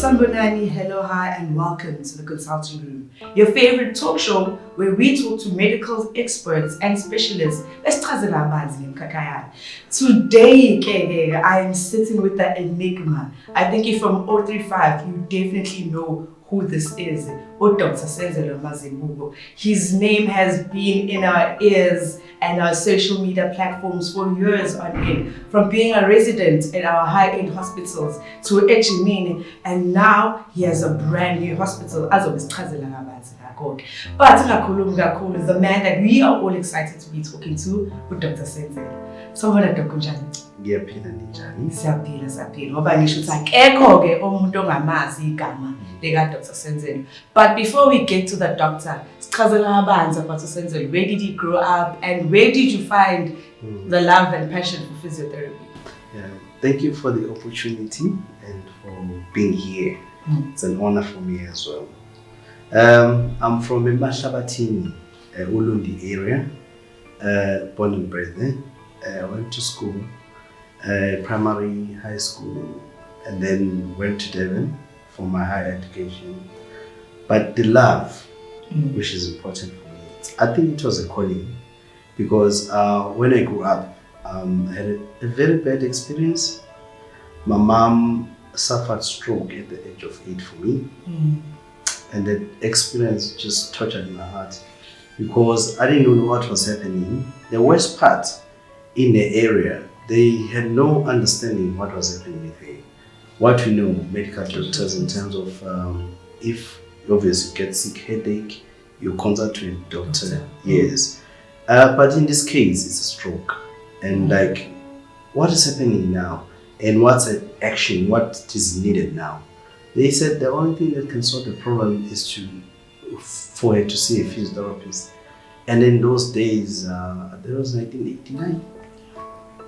Sanbonani, hello, hi, and welcome to the Consulting Room, your favorite talk show where we talk to medical experts and specialists. Today, I am sitting with the enigma. I think if from 035, you definitely know who this is. Dr. Senzelwe Mazibuko. His name has been in our ears and our social media platforms for years on end, from being a resident at our high-end hospitals to Echimini, and now he has a brand new hospital. But the man that we are all excited to be talking to, Dr. Senzelwe. So what Dr. Kunjani? Ngiyaphila njani? Siyaphila. Ngoba ngisho ukuthi akekho ke umuntu ongamazi igama lika Dr. Senzelwe. But before we get to the doctor, sichazela abanzi about Dr. Senzelwe. Where did he grow up and where did you find the love and passion for physiotherapy? Yeah, thank you for the opportunity and for being here. It's an honor for me as well. I'm from Mahlabathini, Ulundi area, born and bred there. I went to school, primary, high school, and then went to Devon for my higher education. But the love, which is important for me, I think it was a calling, because when I grew up, I had a very bad experience. My mom suffered stroke at the age of 8 for me, and that experience just tortured my heart because I didn't know what was happening. The worst part, in the area, they had no understanding what was happening with me. What we know, medical doctors, in terms of if you obviously get sick, headache, you consult to a doctor. Yes. But in this case, it's a stroke. And like, what is happening now? And what's the action? What is needed now? They said the only thing that can solve the problem is for her to see a physiotherapist. And in those days, there was 1989.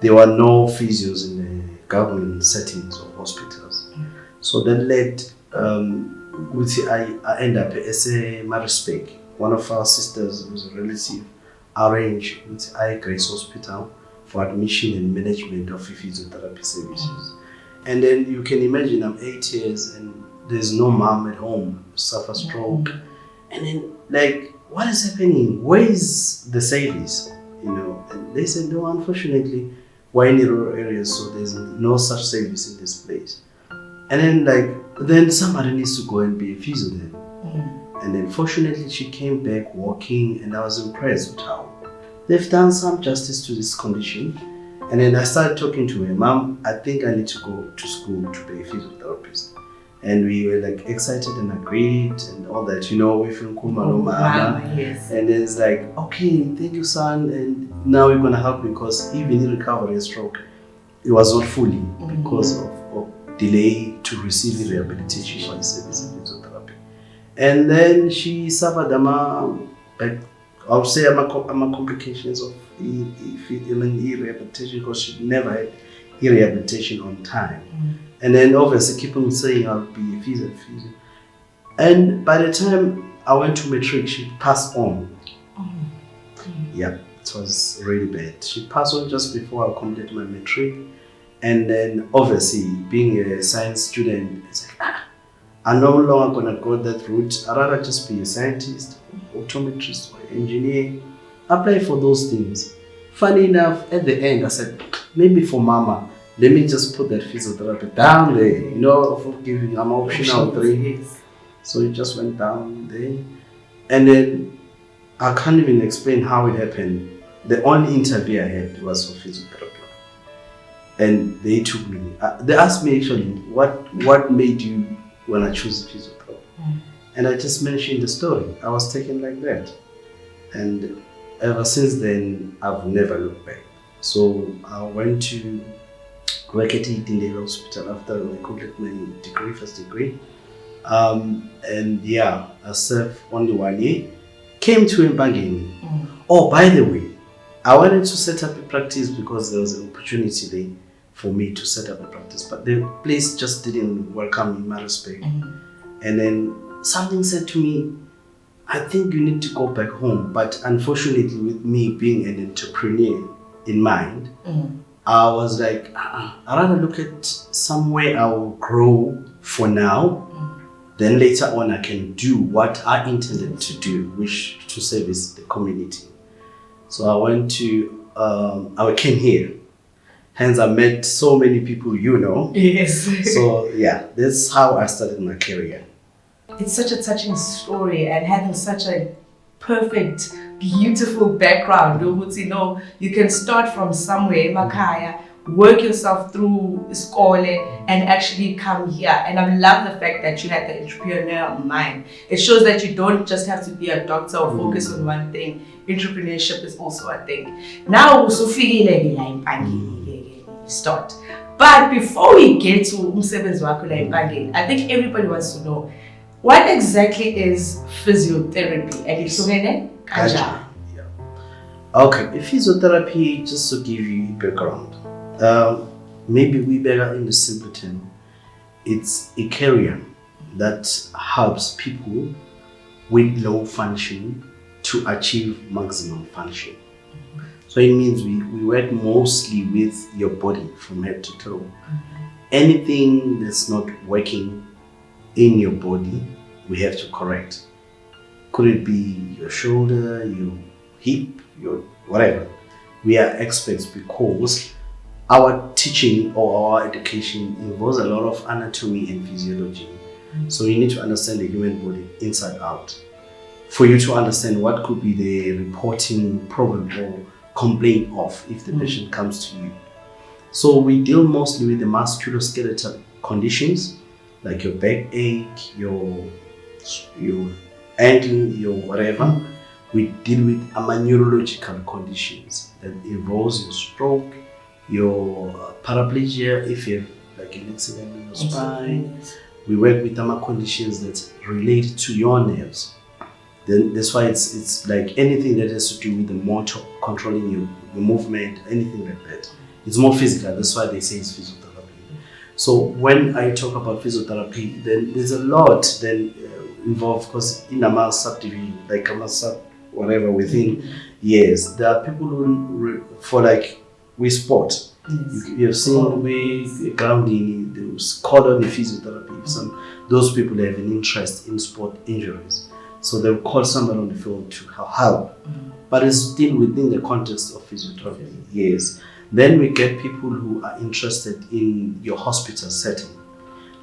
There were no physios in the government settings or hospitals. So that led, I end up as a Marispec. One of our sisters, who was a relative, arranged with Grace Hospital for admission and management of physiotherapy services. And then you can imagine I'm 8 years and there's no mom at home, suffer stroke. And then like, what is happening? Where is the service? You know, and they said, no, unfortunately, we're in the rural areas, so there's no such service in this place. And then somebody needs to go and be a physio then. And then fortunately she came back walking, and I was impressed with how they've done some justice to this condition. And then I started talking to her, Mom, I think I need to go to school to be a physiotherapist. And we were like excited and agreed and all that, you know, we feel Mama. Yes. And then it's like, okay, thank you, son. And now we're gonna help, because even in recovery stroke, it was not fully because of delay to receive the rehabilitation for the service of physiotherapy. And then she suffered I'll say complications of rehabilitation, because she never had rehabilitation on time. And then obviously keep on saying I'll be a physio. And by the time I went to matric, she passed on. Yeah, it was really bad. She passed on just before I completed my matric. And then obviously being a science student, it's like, I'm no longer gonna go that route. I'd rather just be a scientist, optometrist, or engineer, apply for those things. Funny enough, at the end I said, maybe for Mama, let me just put that physiotherapy down there, you know, for giving I'm optional 3. So it just went down there. And then I can't even explain how it happened. The only interview I had was for physiotherapy. And they took me. They asked me actually, what made you want to choose physiotherapy? And I just mentioned the story. I was taken like that. And ever since then, I've never looked back. So I went to work at the hospital after I completed my first degree. And yeah, I served only 1 year. Came to Mbangeni. Oh, by the way, I wanted to set up a practice because there was an opportunity there for me to set up a practice, but the place just didn't welcome me in my respect. And then something said to me, I think you need to go back home. But unfortunately, with me being an entrepreneur in mind, I was like, I'd rather look at somewhere I will grow for now. Then later on, I can do what I intended to do, which to service the community. So I went to, I came here. Hence, I met so many people, you know. Yes. So yeah, that's how I started my career. It's such a touching story, and having such a perfect, beautiful background. You can start from somewhere, Makaya, work yourself through school and actually come here. And I love the fact that you had the entrepreneurial mind. It shows that you don't just have to be a doctor or focus on one thing. Entrepreneurship is also a thing. Now, start. But before we get to umsebenzi wakho la empangeni, I think everybody wants to know, what exactly is physiotherapy? And ihlukene kanjani? Yeah. Okay, physiotherapy, just to give you background, maybe we better in the simple term, it's a career that helps people with low function to achieve maximum function. So it means we work mostly with your body from head to toe. Anything that's not working in your body, we have to correct. Could it be your shoulder, your hip, your whatever? We are experts because our teaching or our education involves a lot of anatomy and physiology. So you need to understand the human body inside out for you to understand what could be the reporting problem or complaint of if the patient comes to you. So we deal mostly with the musculoskeletal conditions like your backache, your ankle, your whatever. We deal with neurological conditions that involves your stroke, your paraplegia if you have like an accident in your spine. We work with conditions that relate to your nerves. Then that's why it's like anything that has to do with the motor, controlling your movement, anything like that. It's more physical. That's why they say it's physiotherapy. So when I talk about physiotherapy, then there's a lot then involved because in a subdivision, like a sub whatever within years, there are people who for like with sport. You have seen with grounding, those called the physiotherapy. Those people have an interest in sport injuries. So they'll call someone on the field to help. But it's still within the context of physiotherapy, yes. Then we get people who are interested in your hospital setting.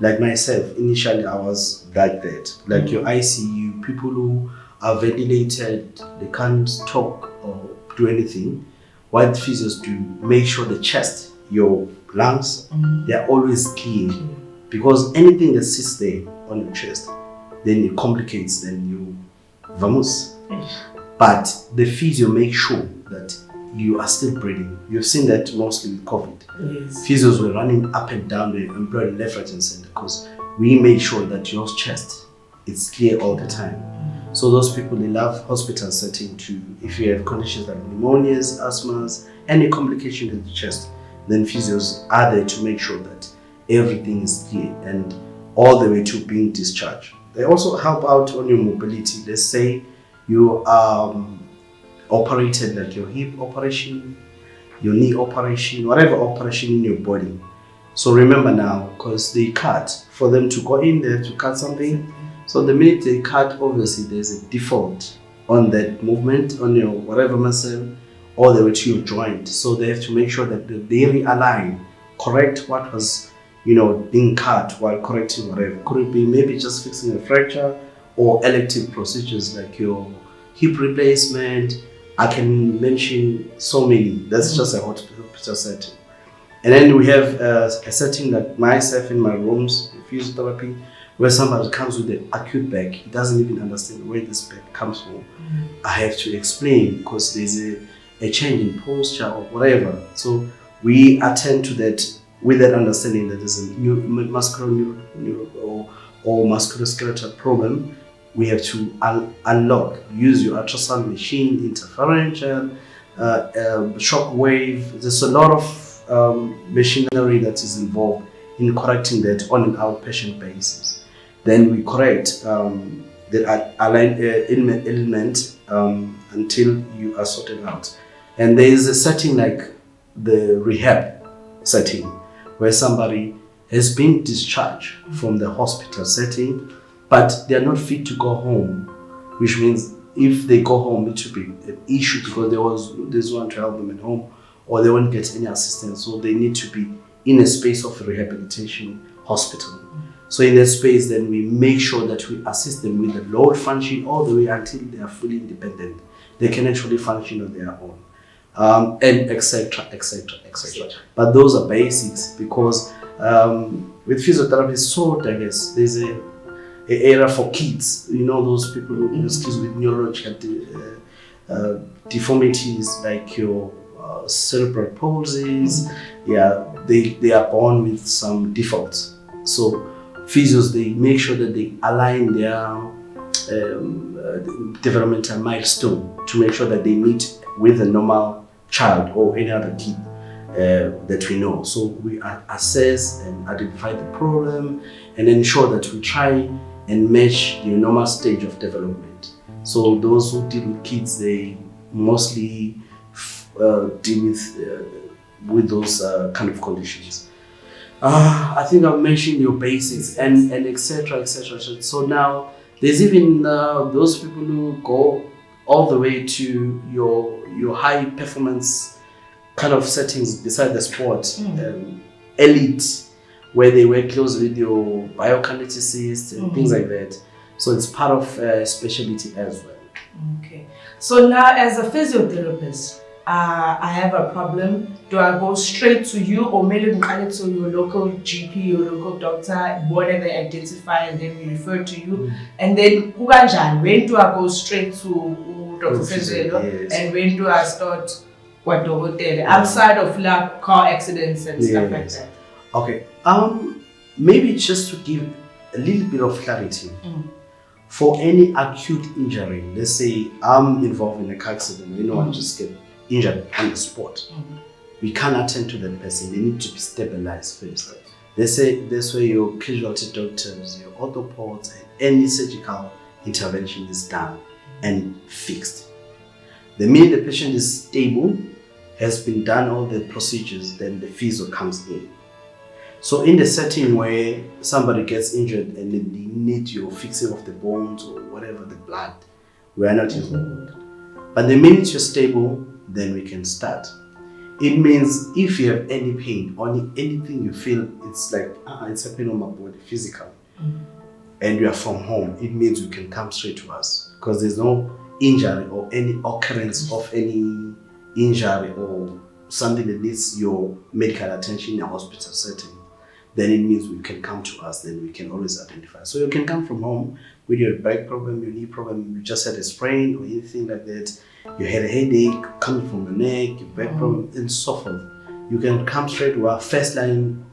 Like myself, initially I was like that. Like your ICU, people who are ventilated, they can't talk or do anything. What physios do, make sure the chest, your lungs, they're always clean. Because anything that sits there on your chest, then it complicates, then you vamos. But the physio make sure that you are still breathing. You've seen that mostly with COVID. Yes. Physios were running up and down the employed left, right, and center because we made sure that your chest is clear all the time. So those people, they love hospital setting too. If you have conditions like pneumonias, asthmas, any complication in the chest, then physios are there to make sure that everything is clear and all the way to being discharged. They also help out on your mobility. Let's say you operated like your hip operation, your knee operation, whatever operation in your body. So remember now, because they cut, for them to go in, they have to cut something. So the minute they cut, obviously there's a default on that movement, on your whatever muscle, all the way to your joint. So they have to make sure that they realign, correct what was being cut while correcting whatever. Could it be maybe just fixing a fracture or elective procedures like your hip replacement? I can mention so many. That's just a hospital setting. And then we have a setting like myself in my rooms, physiotherapy, where somebody comes with an acute back. He doesn't even understand where this back comes from. I have to explain because there's a change in posture or whatever. So we attend to that with that understanding that there's a musculoskeletal or musculoskeletal problem. We have to unlock, use your ultrasound machine, interferential, shock wave. There's a lot of machinery that is involved in correcting that on an outpatient basis. Then we correct the ailment until you are sorted out. And there is a setting like the rehab. setting where somebody has been discharged from the hospital setting, but they are not fit to go home, which means if they go home, it will be an issue because there's no one to help them at home, or they won't get any assistance. So they need to be in a space of rehabilitation hospital. So in that space, then we make sure that we assist them with the load function all the way until they are fully independent. They can actually function on their own, and etc. But those are basics because with physiotherapy, it's so diverse. There's a area for kids. You know, those people, those kids with neurological deformities like your cerebral palsies. Yeah, they are born with some defaults. So physios, they make sure that they align their developmental milestone to make sure that they meet with a normal child or any other kid that we know. So we assess and identify the problem and ensure that we try and match the normal stage of development. So those who deal with kids, they mostly deal with those kind of conditions. I think I've mentioned your basics and etc. So now there's even those people who go all the way to your high performance kind of settings beside the sport, elite, where they work closely with your biokineticists and things like that. So it's part of specialty as well. Okay. So now as a physiotherapist, I have a problem. Do I go straight to you or maybe to your local GP, your local doctor, whatever they identify, and then we refer to you? And then when do I go straight to Dr. Senzelwe? And when do I start what hotel outside of like car accidents and stuff like that? Okay. Maybe just to give a little bit of clarity. For any acute injury, let's say I'm involved in a car accident, I just get injured on the spot. We can't attend to that person. They need to be stabilized first. They say that's where your casualty doctors, your orthopods, and any surgical intervention is done and fixed. The minute the patient is stable, has been done all the procedures, then the physio comes in. So in the setting where somebody gets injured and they need your fixing of the bones or whatever, the blood, we are not involved. But the minute you're stable, then we can start. It means if you have any pain or anything you feel, it's like, it's happening on my body physically, and you are from home, it means you can come straight to us because there's no injury or any occurrence of any injury or something that needs your medical attention in a hospital setting. Then it means we can come to us, then we can always identify. So you can come from home with your back problem, your knee problem, you just had a sprain or anything like that, you had a headache coming from your neck, your back problem, and so forth. You can come straight to our first line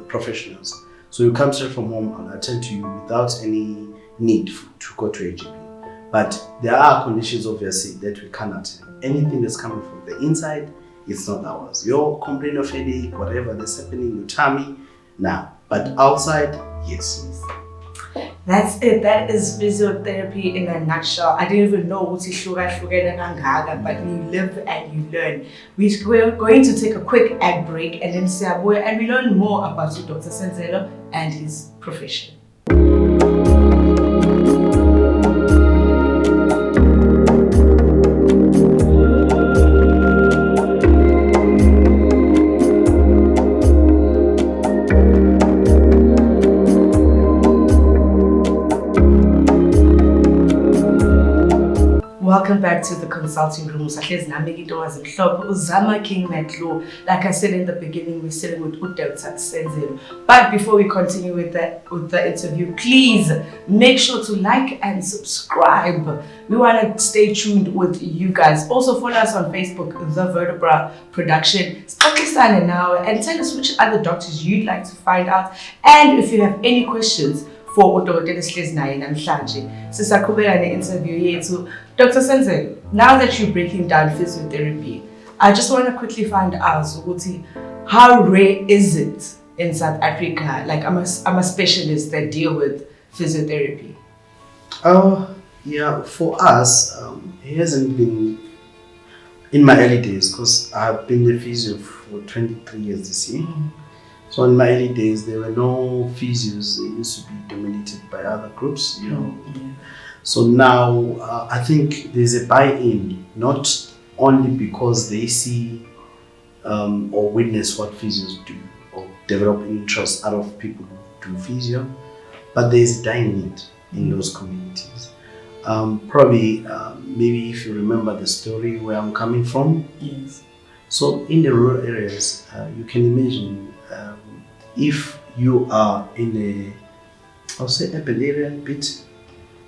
professionals. So you come straight from home and attend to you without any need to go to a GP. But there are conditions obviously that we cannot attend. Anything that's coming from the inside, it's not ours. Your complaint of headache, whatever that's happening in your tummy, now. But outside, yes. That's it. That is physiotherapy in a nutshell. I didn't even know what is but you live and you learn. We're going to take a quick ad break and then we learn more about Dr. Senzelwe and his profession. Welcome back to the consulting room. Like I said in the beginning, we're sitting with Dr. Senzelwe. But before we continue with the interview, please make sure to like and subscribe. We want to stay tuned with you guys. Also follow us on Facebook, The Vertebra Production. Start now and tell us which other doctors you'd like to find out. And if you have any questions for udokotela sihlezi naye namhlanje sisaqhubeka ne-interview yethu. Dr. Senzelwe, now that you're breaking down physiotherapy, I just want to quickly find out how rare is it in South Africa? Like I'm a specialist that deal with physiotherapy. Yeah, for us, it hasn't been in my early days, because I've been the physio for 23 years this year. So in my early days, there were no physios. They used to be dominated by other groups, you know. So now I think there's a buy-in, not only because they see or witness what physios do or develop interest out of people who do physio, but there's a dying need in those communities. Probably, maybe if you remember the story where I'm coming from. Yes. So in the rural areas, you can imagine if you are in a, I'll say urban area a bit,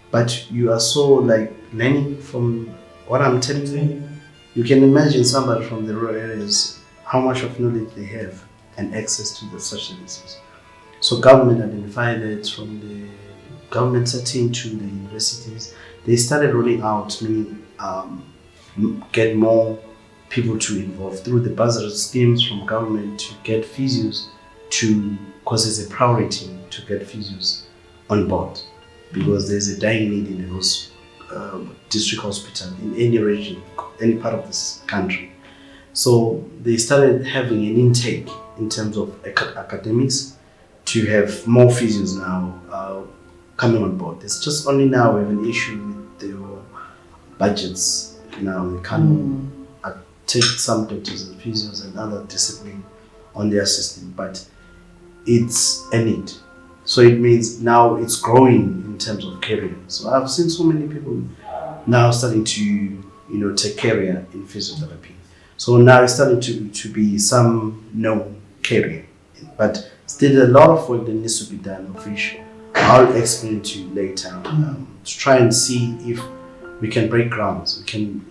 but you are so like learning from what I'm telling you. You can imagine somebody from the rural areas, how much of knowledge they have and access to the such services. So government identified it from the government setting to the universities. They started rolling out, meaning get more people to involve through the bursary schemes from government to get physios to, because it's a priority to get physios on board, because there's a dying need in those district hospital in any region, any part of this country. So they started having an intake in terms of academics to have more physios now coming on board. It's just only now we have an issue with the budgets. Now they can't take some doctors and physios and other discipline on their system, but it's a need. So it means now it's growing in terms of career. So I've seen so many people now starting to take career in physiotherapy. So now it's starting to be some known career, but still a lot of work that needs to be done, of which I'll explain to you later, to try and see if we can break grounds, we can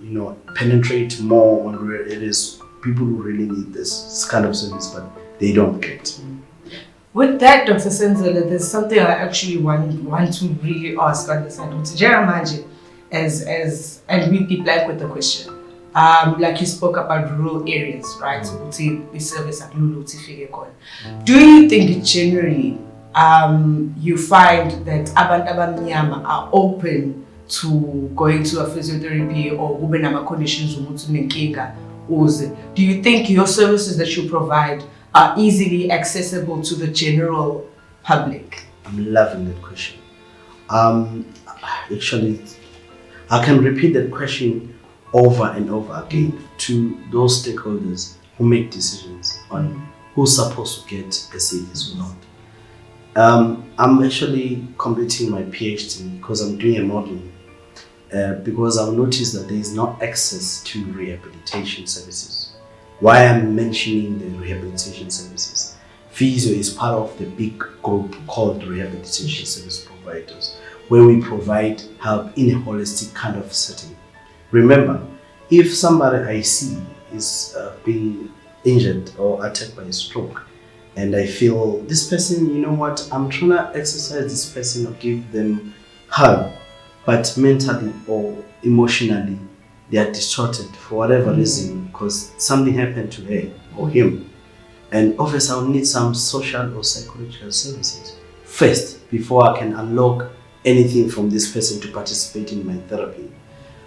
penetrate more on where it is people who really need this kind of service, but they don't get. With that, Dr. Senzelwe, there's something I actually want to really ask on this side. And we be blank with the question. Like you spoke about rural areas, right? We service at Lulu. Do you think generally you find that abantu abamnyama are open to going to a physiotherapy or ube nama conditions umuthi nenkinga uze? Do you think your services that you provide are easily accessible to the general public? I'm loving that question. Actually, I can repeat that question over and over again to those stakeholders who make decisions on who's supposed to get a service or not. I'm actually completing my PhD because I'm doing a modeling because I've noticed that there is no access to rehabilitation services. Why I'm mentioning the rehabilitation services? Physio is part of the big group called rehabilitation service providers, where we provide help in a holistic kind of setting. Remember, if somebody I see is being injured or attacked by a stroke, and I feel this person, I'm trying to exercise this person or give them help, but mentally or emotionally, they are distorted for whatever reason because something happened to her or him. And obviously I'll need some social or psychological services first before I can unlock anything from this person to participate in my therapy.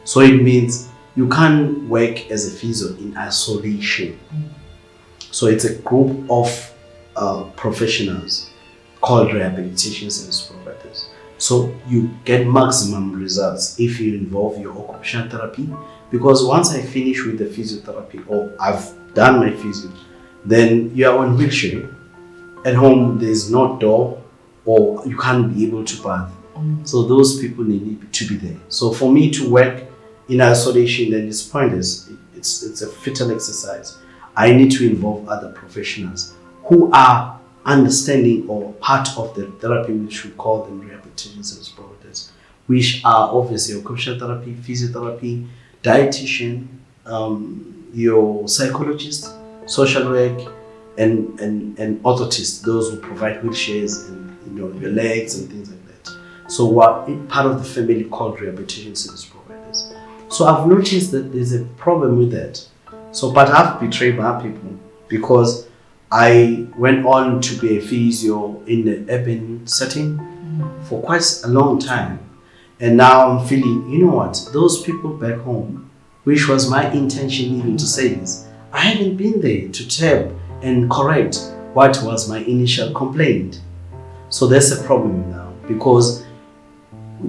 So it means you can't work as a physio in isolation. So it's a group of professionals called rehabilitation service providers. So you get maximum results if you involve your occupational therapy, because once I finish with the physiotherapy or I've done my physio, then you are on wheelchair. At home there's no door or you can't be able to bath. So those people need to be there. So for me to work in isolation, then it's pointless. It's a fatal exercise. I need to involve other professionals who are understanding or part of the therapy, which we call them rehabilitation service providers, which are obviously occupational therapy, physiotherapy, dietitian, your psychologist, social work, and orthotists, those who provide wheelchairs and your legs and things like that. So we're part of the family called rehabilitation service providers. So I've noticed that there's a problem with that. So, but I've betrayed my people because I went on to be a physio in the urban setting for quite a long time. And now I'm feeling, those people back home which was my intention even to say this. I haven't been there to tap and correct what was my initial complaint. So that's a problem now, because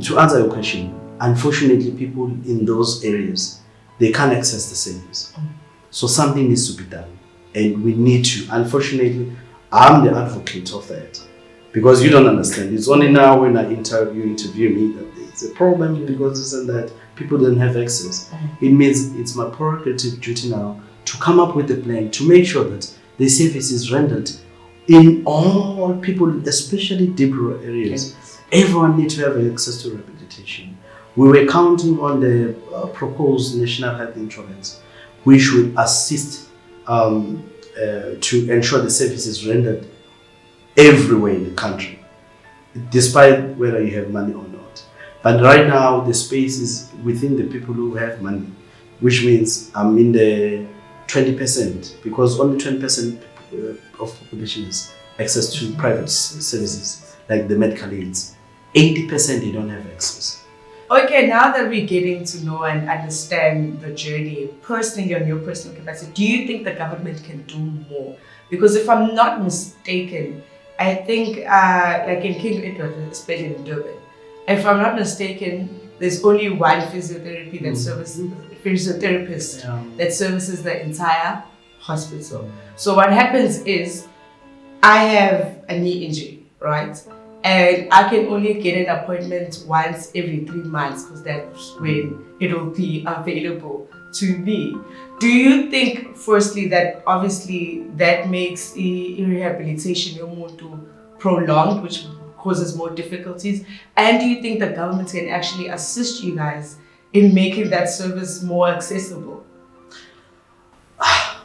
to answer your question, unfortunately people in those areas, they can't access the service. So something needs to be done, and we need to. Unfortunately, I'm the advocate of that, because you don't understand. It's only now when you interview me that there's a problem, because this and that. People don't have access. It means it's my prerogative duty now to come up with a plan to make sure that the service is rendered in all people, especially deep rural areas. Everyone needs to have access to rehabilitation. We were counting on the proposed national health insurance, which would assist to ensure the service is rendered everywhere in the country, despite whether you have money or not. But right now, the space is within the people who have money, which means I'm in the 20%, because only 20% of population has access to private services, like the medical aids. 80% they don't have access. Okay, now that we're getting to know and understand the journey, personally, on your personal capacity, do you think the government can do more? Because if I'm not mistaken, I think, like in King Edward, especially in Durban, if I'm not mistaken, there's only one physiotherapy that services, physiotherapist that services the entire hospital. So what happens is, I have a knee injury, right? And I can only get an appointment once every 3 months, because that's when it'll be available to me. Do you think, firstly, that obviously that makes the rehabilitation prolonged, which causes more difficulties? And do you think the government can actually assist you guys in making that service more accessible?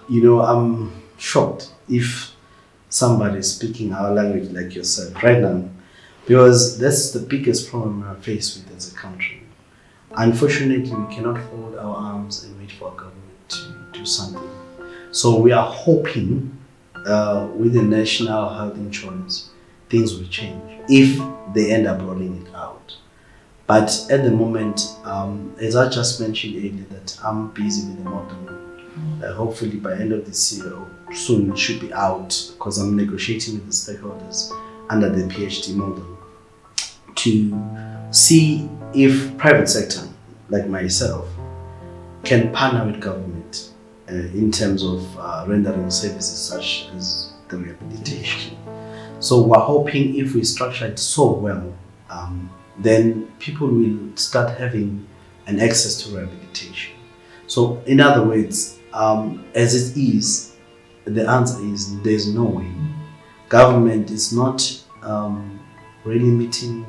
I'm shocked if somebody is speaking our language like yourself right now, because that's the biggest problem we're faced with as a country. Unfortunately, we cannot fold our arms and wait for our government to do something. So we are hoping with the national health insurance, things will change if they end up rolling it out. But at the moment, as I just mentioned earlier, that I'm busy with the model. Hopefully by end of this year or soon it should be out, because I'm negotiating with the stakeholders under the PhD model to see if private sector like myself can partner with government in terms of rendering services such as the rehabilitation. So we're hoping if we structure it so well, then people will start having an access to rehabilitation. So in other words, as it is, the answer is there's no way. Government is not really meeting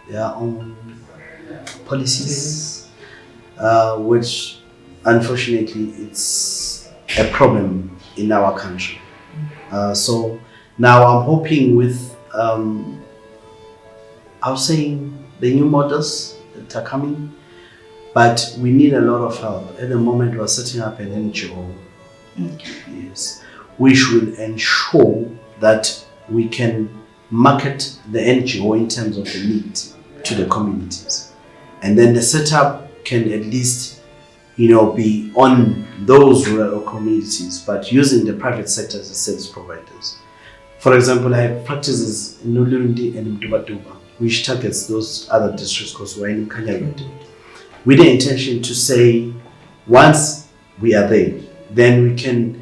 their own policies, which unfortunately it's a problem in our country. So now I'm hoping with, I was saying, the new models that are coming, but we need a lot of help. At the moment, we're setting up an NGO, yes, which will ensure that we can market the NGO in terms of the need to the communities. And then the setup can at least, be on those rural communities, but using the private sector as service providers. For example, I have practices in Zululand and Mazibuko, which targets those other districts, because we're in Kanyagwete, with the intention to say, once we are there, then we can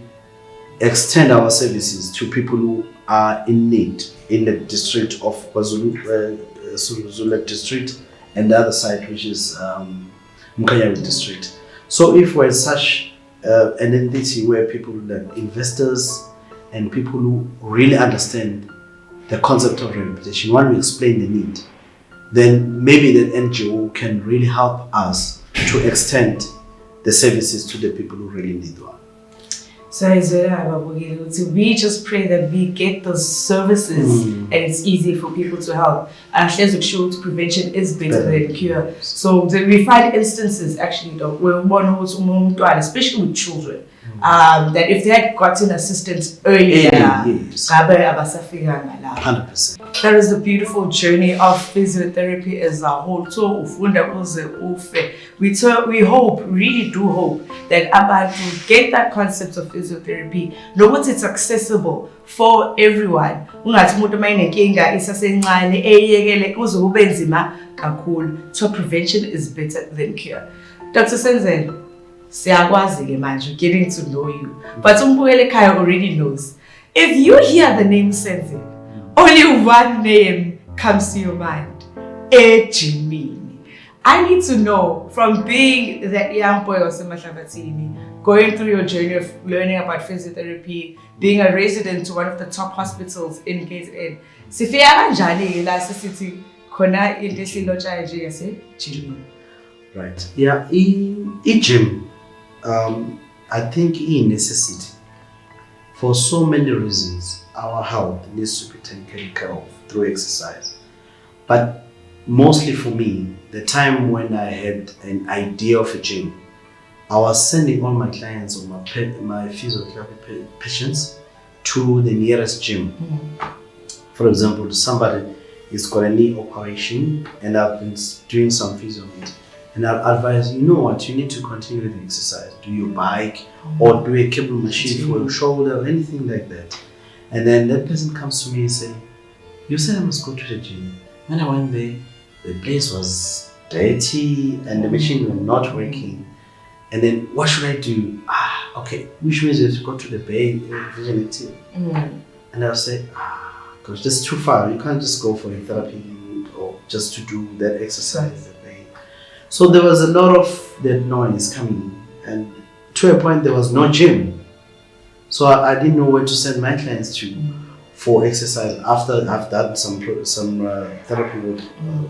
extend our services to people who are in need in the district of Zululand district, and the other side, which is Mkhanyavu district. So if we're such an entity where people like investors and people who really understand the concept of rehabilitation, when we explain the need, then maybe the NGO can really help us to extend the services to the people who really need one. So we just pray that we get those services and it's easy for people to help. As showed, prevention is better than cure. So we find instances actually where one holds, especially with children, that if they had gotten assistance earlier, yes. 100%. That is the beautiful journey of physiotherapy as a whole. So we hope, really do hope, that abantu get that concept of physiotherapy, know what it's accessible for everyone. So prevention is better than cure. Dr. Senzelwe, getting to know you. But Umbuyele Kaya already knows. If you hear the name Senzelwe, only one name comes to your mind. Ejimini. I need to know, from being that young boy of Semahlabatini, going through your journey of learning about physiotherapy, being a resident to one of the top hospitals in KZN. Sifia kanjani la city khona into esilotsha nje yase gym. Right. Yeah, in gym, I think in necessity. For so many reasons, our health needs to be taken care of through exercise. But mostly for me, the time when I had an idea of a gym, I was sending all my clients or my physiotherapy patients to the nearest gym. For example, somebody is got a knee operation and I've been doing some physio on it. And I'll advise, you know what, you need to continue the exercise. Do your bike or do a cable machine for your shoulder or anything like that. And then that person comes to me and say, you said I must go to the gym. When I went there, the place was dirty and the machine was not working. And then what should I do? Okay, which means you have to go to the bay vision team. And I'll say, gosh, that's too far. You can't just go for a therapy or just to do that exercise. So there was a lot of that noise coming, and to a point there was no gym. So I didn't know where to send my clients to for exercise after I've done some therapy with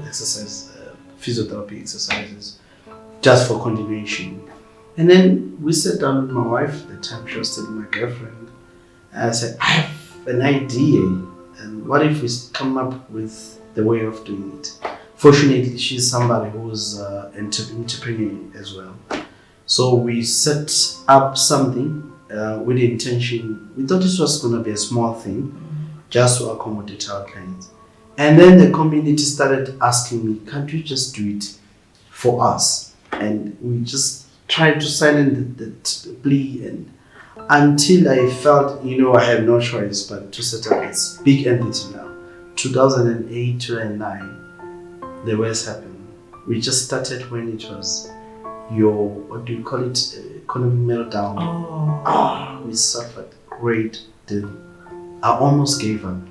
exercise, physiotherapy exercises, just for continuation. And then we sat down with my wife. At the time she was still my girlfriend, and I said, I have an idea, and what if we come up with the way of doing it? Fortunately, she's somebody who's an entrepreneur as well. So we set up something with the intention, we thought this was going to be a small thing, just to accommodate our clients. And then the community started asking me, can't you just do it for us? And we just tried to silence the plea, and until I felt, I have no choice but to set up this big entity now. 2008, 2009. The worst happened. We just started when it was economic meltdown. We suffered great deal. I almost gave up.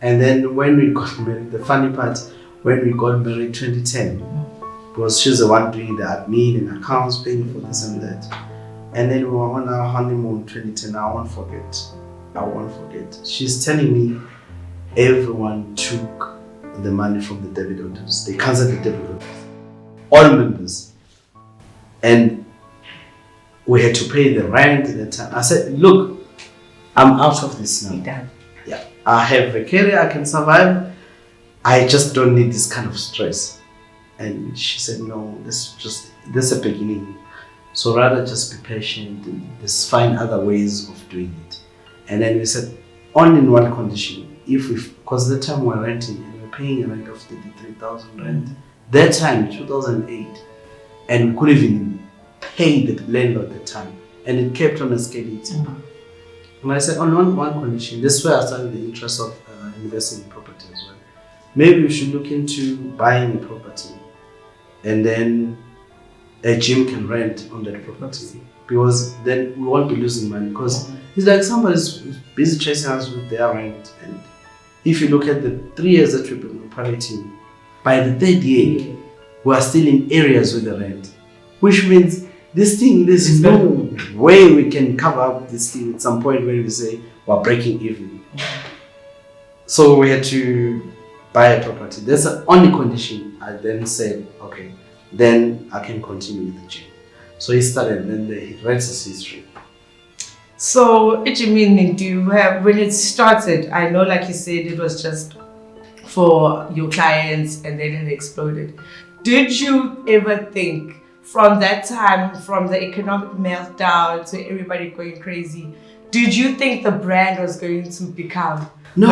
And then when we got married, the funny part, when we got married 2010, because she's the one doing the admin and accounts, paying for this and that. And then we were on our honeymoon 2010, I won't forget. She's telling me everyone took the money from the debit orders. They cancelled the debit orders. All members. And we had to pay the rent at the time. I said, look, I'm out of this now. Yeah. I have a career, I can survive. I just don't need this kind of stress. And she said, no, this is a beginning. So rather just be patient and just find other ways of doing it. And then we said, only in one condition, because the time we're renting, paying a rent of 33,000 rent. That time, 2008, and we couldn't even pay the landlord at the time, and it kept on escalating. And I said, on one condition, this is where I started the interest of investing in property as well. Maybe we should look into buying a property, and then a gym can rent on that property, because then we won't be losing money. Because it's like somebody's busy chasing us with their rent, and if you look at the 3 years that we've been operating, by the third year, we are still in areas with the rent. Which means there's no way we can cover up this thing at some point where we say we're breaking even. So we had to buy a property. That's the only condition. I then said, okay, then I can continue with the gym. So he started, then the rest is history. So, Ijimini, do you have, when it started, I know like you said, it was just for your clients and then it exploded. Did you ever think from that time, from the economic meltdown to everybody going crazy, did you think the brand was going to become? No,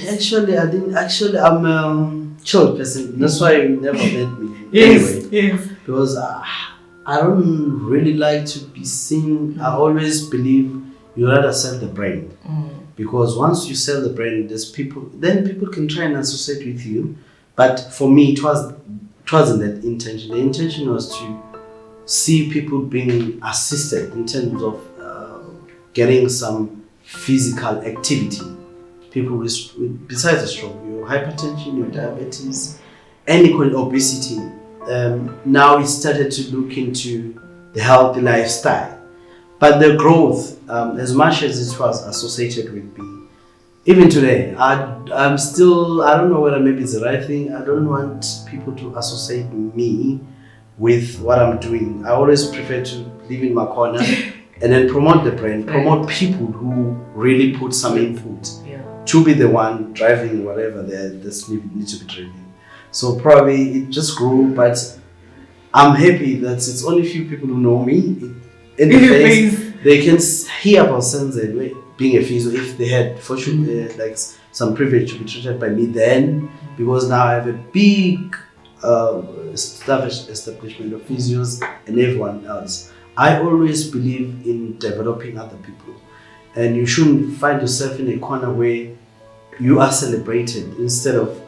actually, I didn't. Actually, I'm a chill person. That's why you never met me. Yes, yes. Because I don't really like to be seen. I always believe you rather sell the brand. Because once you sell the brand, then people can try and associate with you. But for me, it wasn't that intention. The intention was to see people being assisted in terms of getting some physical activity. People besides the stroke, your hypertension, your diabetes, any kind of obesity. Now we started to look into the healthy lifestyle. But the growth, as much as it was associated with me, even today, I'm still, I don't know whether maybe it's the right thing. I don't want people to associate me with what I'm doing. I always prefer to live in my corner and then promote the brand, promote people who really put some input to be the one driving whatever this need to be driving. So probably it just grew, but I'm happy that it's only few people who know me. In the face, they can hear about Senzelwe being a physio if they had for sure like some privilege to be treated by me then, because now I have a big establishment of physios and everyone else. I always believe in developing other people, and you shouldn't find yourself in a corner where you are celebrated instead of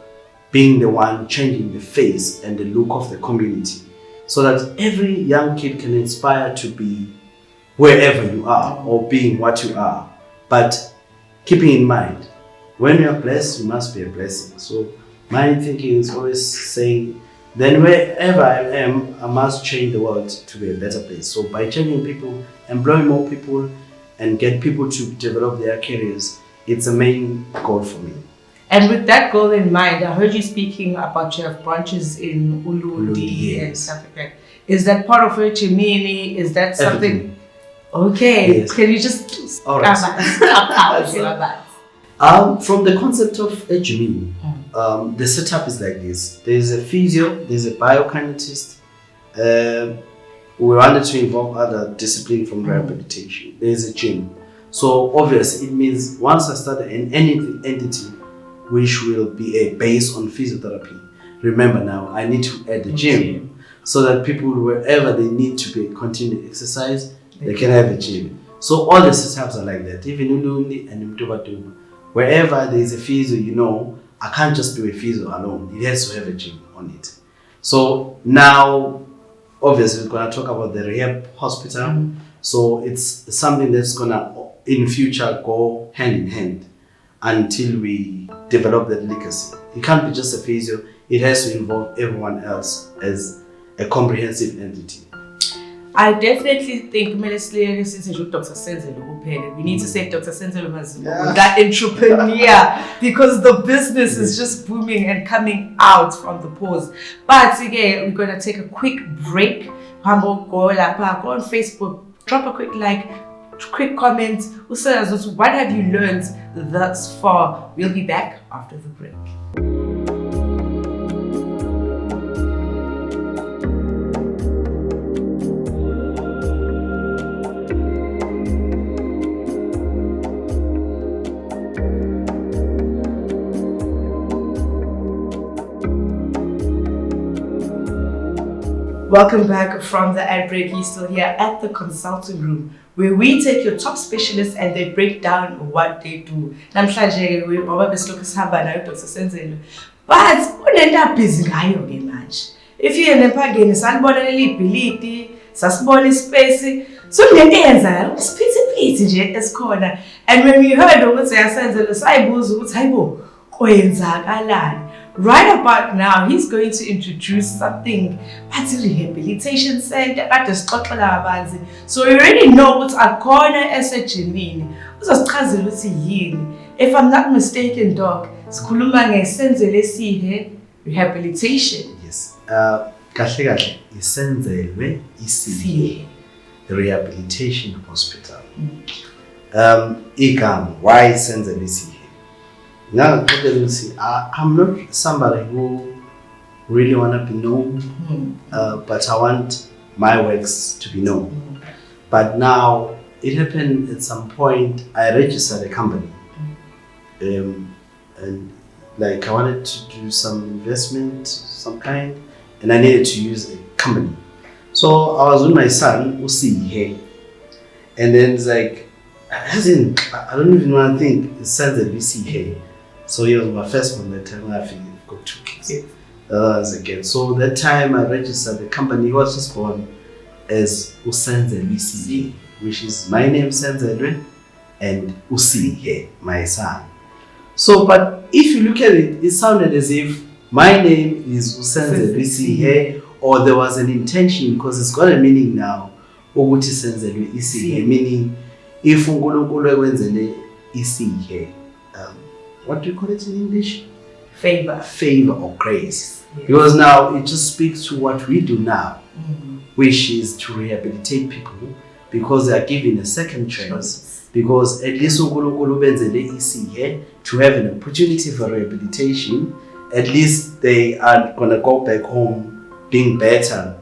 being the one changing the face and the look of the community, so that every young kid can inspire to be wherever you are or being what you are. But keeping in mind, when you are blessed, you must be a blessing. So my thinking is always saying, then wherever I am, I must change the world to be a better place. So by changing people, employing more people, and get people to develop their careers, it's a main goal for me. And with that goal in mind, I heard you speaking about you have branches in Ulundi and stuff like that. Is that part of what you mean? Is that something? Everything. Okay, Yes. Can you just All right. From the concept of Ejimini, the setup is like this. There's a physio, there's a biokinetist. We wanted to involve other disciplines from rehabilitation. There's a gym. So obviously it means once I start an entity which will be a base on physiotherapy, remember now I need to add the gym so that people wherever they need to be continue exercise, they can have a gym. So all the setups are like that. Even Ulundi and Mtubatu, wherever there is a physio, I can't just do a physio alone. It has to have a gym on it. So now, obviously, we're going to talk about the rehab hospital. So it's something that's going to, in future, go hand in hand until we develop that legacy. It can't be just a physio. It has to involve everyone else as a comprehensive entity. I definitely think Dr. Senzelwe, we need to say Dr. Senzelwe Mazibuko, that entrepreneur, because the business is just booming and coming out from the pores. But again, we're going to take a quick break. Go on Facebook, drop a quick like, quick comment. What have you learned thus far? We'll be back after the break. Welcome back from the ad break. You're still here at the consulting room, where we take your top specialists and they break down what they do. Namhlanje we obabesiloku sihamba nayo Dr. Senzelwe. But unento busy ngayo ke manje. If you in empangeni sanibona leli ibhilidi, sasibona ispace, so lento eyenzakala usiphithi nje esikhona. And when we heard ukuthi yasenzelwe sayibuza ukuthi hayibo kwenzakalani. Right about now, he's going to introduce something at the rehabilitation center at the Scotland. So you already know what's a corner esejimini. If I'm not mistaken, Doc, sikhuluma ngeSenzelwisihe Rehabilitation. Yes. Kahle Senzelwisihe Rehabilitation Hospital. Why Senzelwisihe? Now, I'm not somebody who really want to be known, but I want my works to be known. But now it happened at some point. I registered a company, and like I wanted to do some investment, some kind, and I needed to use a company. So I was with my son, Usihe, and then it's like, I don't even want to think, it's Senzelwisihe. So he was my first one that time. I think I've got 2 kids. Again. So that time I registered the company. He was just born as Senzelwisihe, which is my name, Senzelwe, and Usihe, my son. So, but if you look at it, it sounded as if my name is Senzelwisihe, or there was an intention, because it's got a meaning now. Ukuthi Senzelwe isihe, meaning if uNkulunkulu ekwenzele isihe, what do you call it in English? Favor or grace. Yes. Because now it just speaks to what we do now, which is to rehabilitate people, because they are given a second chance. Because at least uNkulunkulu benzele isihe, to have an opportunity for rehabilitation, at least they are gonna go back home being better.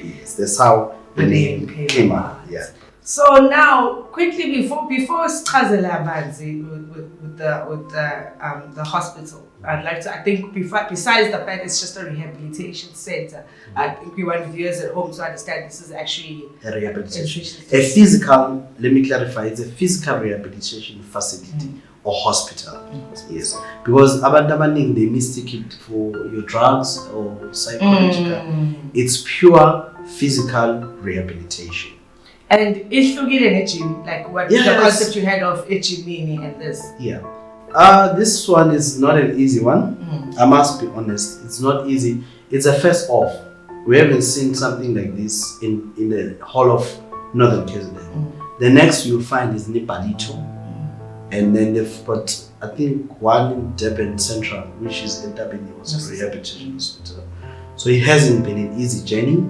Yes, that's how the name came out. Yeah. So now, quickly before sichazela abanzi with the hospital, I'd like to. I think besides the fact it's just a rehabilitation center, I think we want viewers at home to understand this is actually a rehabilitation. A physical. Let me clarify. It's a physical rehabilitation facility or hospital. Yes, because abantu abaningi they mistake it for your drugs or psychological. It's pure physical rehabilitation. And ihlukile ne-gym, like what the concept you had of gymini and this. Yeah. This one is not an easy one. I must be honest. It's not easy. It's a first off. We haven't seen something like this in the whole of Northern KZN. The next you'll find is Nipalito. And then they've got, I think, one in Durban Central, which is a rehabilitation hospital. So it hasn't been an easy journey.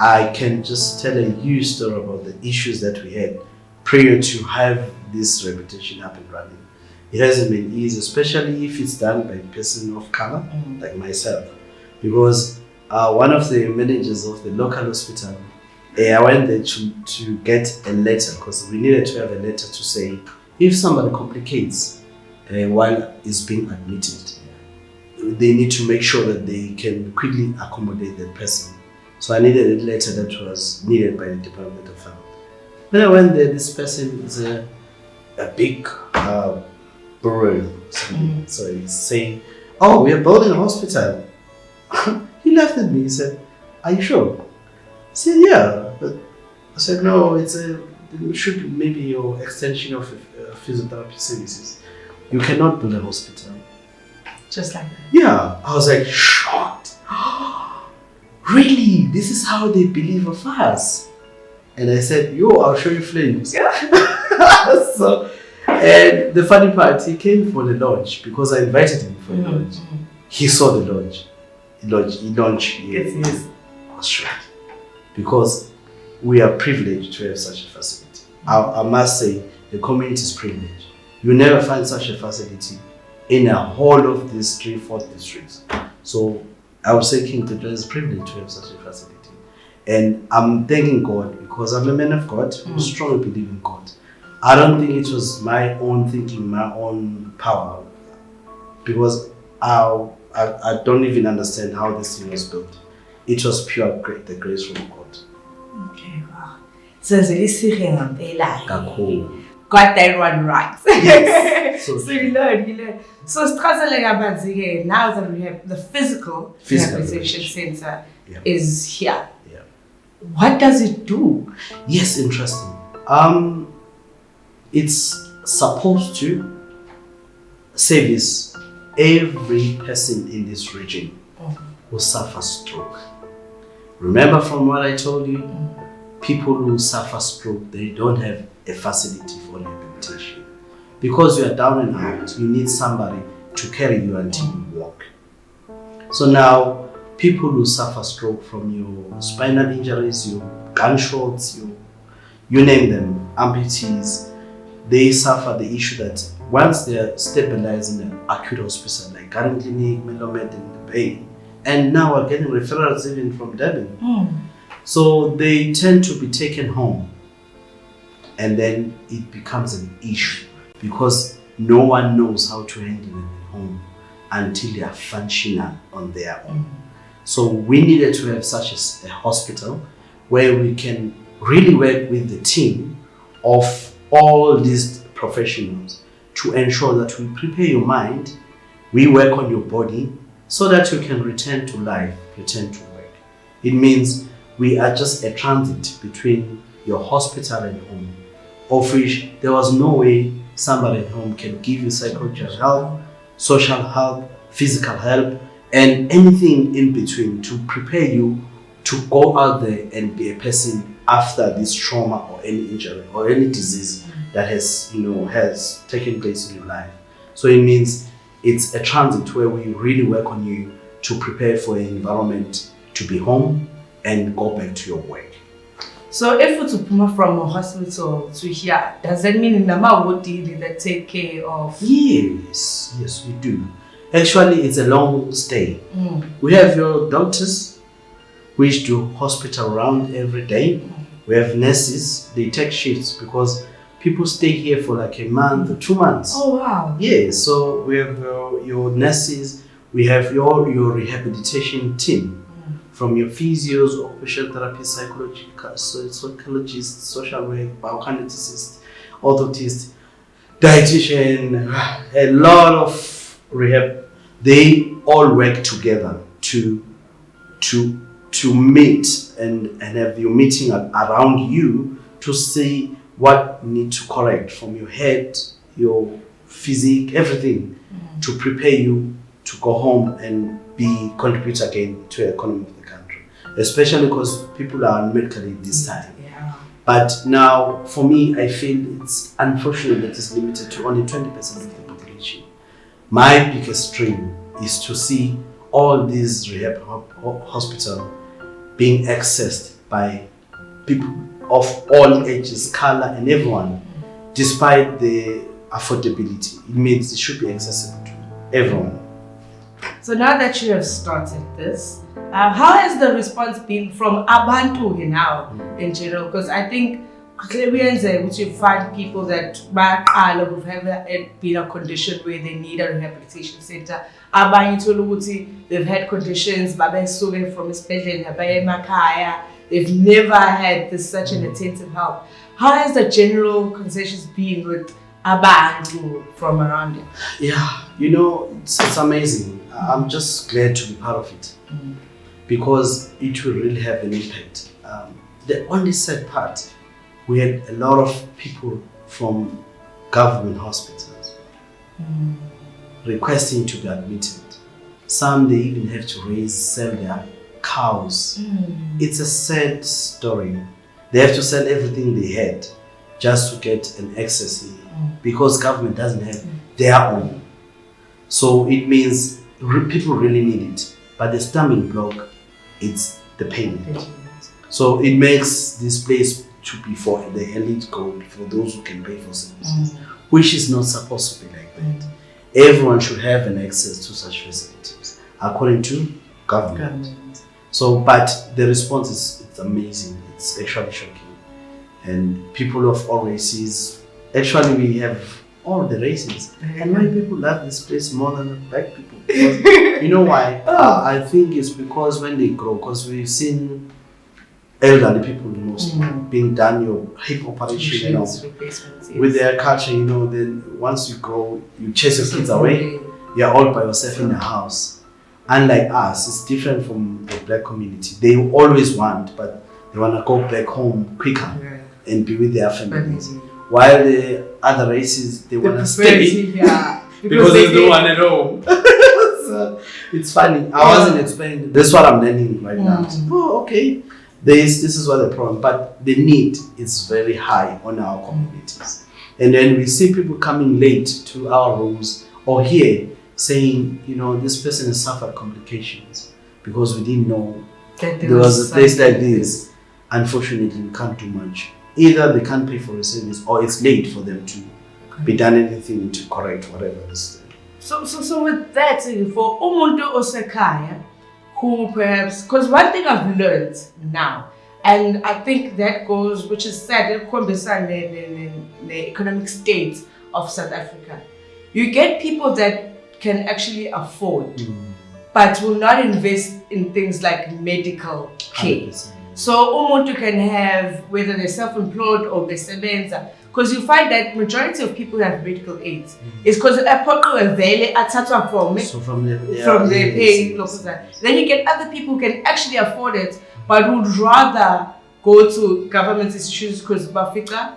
I can just tell a huge story about the issues that we had prior to have this rehabilitation up and running. It hasn't been easy, especially if it's done by a person of color, like myself. Because one of the managers of the local hospital, I went there to get a letter, because we needed to have a letter to say, if somebody complicates while it's being admitted, they need to make sure that they can quickly accommodate that person. So I needed a letter that was needed by the Department of Health. When I went there, this person is a big bureau. So he's saying, "Oh, we are building a hospital." He laughed at me. He said, "Are you sure?" I said, "Yeah." But I said, "No, it should be maybe your extension of physiotherapy services. You cannot build a hospital." Just like that. Yeah. I was like shocked. Really? This is how they believe of us? And I said, I'll show you flames. So, and the funny part, he came for the launch because I invited him for the launch. He saw the launch. He launched. Yes. I was shocked. Because we are privileged to have such a facility. I must say, the community is privileged. You never find such a facility in a whole of these 3-4 districts. So I would say King Tutla is privileged to have such a facility. And I'm thanking God, because I'm a man of God who strongly believe in God. I don't think it was my own thinking, my own power, because I don't even understand how this thing was built. It was pure the grace from God. Okay, wow. Senzelwisihe ngempela. Kakhulu. Got that one right. Yes. So you learn. So now the physical rehabilitation center is here. Yeah. What does it do? Yes, interesting. It's supposed to service every person in this region who suffers stroke. Remember from what I told you, people who suffer stroke, they don't have a facility for rehabilitation. Because you are down and out, you need somebody to carry you until you walk. So now, people who suffer stroke from your spinal injuries, your gunshots, you name them, amputees, they suffer the issue that once they are stabilized in an acute hospital like Garden Clinic, Melomed, and the Bay, And now we're getting referrals even from Durban. So they tend to be taken home. And then it becomes an issue because no one knows how to handle them at home until they are functional on their own. So we needed to have such a hospital where we can really work with the team of all these professionals to ensure that we prepare your mind, we work on your body so that you can return to life, return to work. It means we are just a transit between your hospital and home, of which there was no way somebody at home can give you psychological help, social help, physical help, and anything in between to prepare you to go out there and be a person after this trauma or any injury or any disease that has taken place in your life. So it means it's a transit where we really work on you to prepare for an environment to be home and go back to your work. So if it's from a hospital to here, does that mean in Nama would that take care of? Yes, we do. Actually, it's a long stay. We have your doctors, which do hospital round every day. We have nurses, they take shifts because people stay here for like a month or 2 months. Oh, wow. Yeah, so we have your nurses, we have your rehabilitation team, from your physios, occupational therapists, psychologists, social work, biokineticists, orthotists, dietitian, a lot of rehab. They all work together to meet and have your meeting around you to see what you need to correct from your head, your physique, everything to prepare you to go home and contribute again to the economy of the country, especially because people are medically this time. Yeah. But now, for me, I feel it's unfortunate that it's limited to only 20% of the population. My biggest dream is to see all these rehab hospitals being accessed by people of all ages, color, and everyone, despite the affordability. It means it should be accessible to everyone. So now that you have started this, how has the response been from Abantu now in general? Because I think which you find people that who've ever been a condition where they need a rehabilitation center. They've had conditions, from a they've never had such an attentive help. How has the general conversations been with Abantu from around it? Yeah, it's amazing. I'm just glad to be part of it because it will really have an impact. The only sad part, we had a lot of people from government hospitals requesting to be admitted. Some they even have to sell their cows. It's a sad story. They have to sell everything they had just to get an access in because government doesn't have their own. So it means people really need it, but the stumbling block, it's the payment. So it makes this place to be for the elite gold, for those who can pay for services, which is not supposed to be like that. Everyone should have an access to such facilities, according to government. So, but the response it's amazing. It's actually shocking. And people of all races, actually we have all the races. And why people love this place more than the black people? Because, you know why? I think it's because when they grow, because we've seen elderly people mostly being done your hip operation, with their culture, then once you grow, you chase your kids away, you're all by yourself in the house. Unlike us, it's different from the black community. They always want, but they want to go back home quicker and be with their families. While the other races, they want to stay because there's no one at home. So, it's funny. I wasn't expecting. That's what I'm learning right now. Oh, okay. This is what the problem, but the need is very high on our communities. And then we see people coming late to our rooms or here saying, this person has suffered complications because we didn't know there was a place like this. Unfortunately, we can't do much. Either they can't pay for a service or it's late for them to be done anything to correct whatever is there. So with that, for umuntu osekhaya who perhaps, because one thing I've learned now, and I think that goes, which is sad, the economic state of South Africa. You get people that can actually afford, but will not invest in things like medical care. 100%. So umuntu can have, whether they're self-employed or besebenza, because you find that majority of people who have medical aids is because So from their pay. Then you get other people who can actually afford it, but would rather go to government institutions because bafika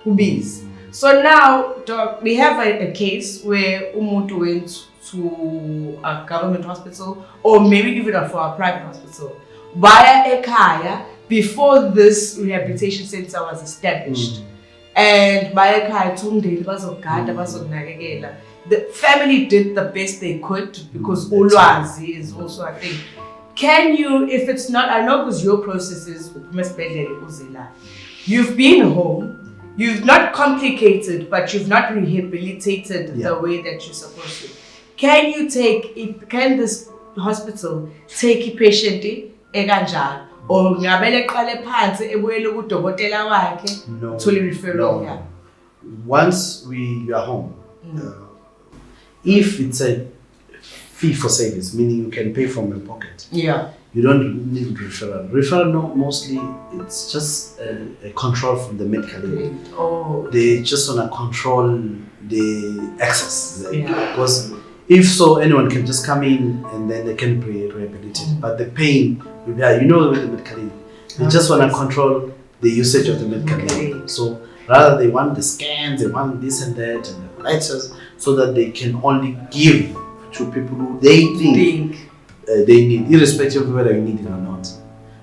ubis. So now we have a case where umuntu went to a government hospital or maybe even for a private hospital via ekhaya before this rehabilitation center was established. And via ekhaya umndeni bazogada bazokunakekela. The family did the best they could because ulwazi is also a thing. Can you, if it's not, I know because your process is you've been home, you've not complicated, but you've not rehabilitated the way that you're supposed to. Can this hospital take a patient ekanjalo or ngabele qale phansi ebuyele kudokotela wakhe to referral? Once we are home, if it's a fee for service, meaning you can pay from your pocket, you don't need referral. Referral, mostly it's just a control from the medical aid. They just want to control the access, because if so, anyone can just come in and then they can be rehabilitated. But the pain, with the medical aid, they just want to control the usage of the medical aid. So rather, they want the scans, they want this and that, and the letters, so that they can only give to people who they think they need, irrespective of whether you need it or not.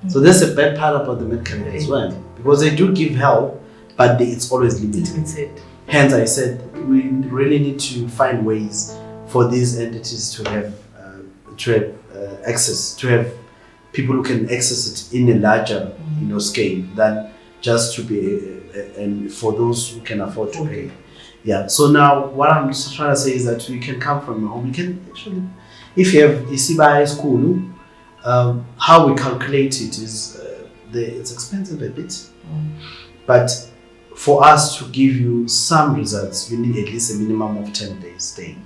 So that's a bad part about the medical aid as well, because they do give help, but it's always limited. Hence, I said we really need to find ways for these entities to have access, to have people who can access it in a larger scale than just to be and for those who can afford to pay. So now what I'm just trying to say is that you can come from your home. You can actually, if you have Isibai school, how we calculate it is it's expensive a bit, but for us to give you some results, you need at least a minimum of 10 days staying.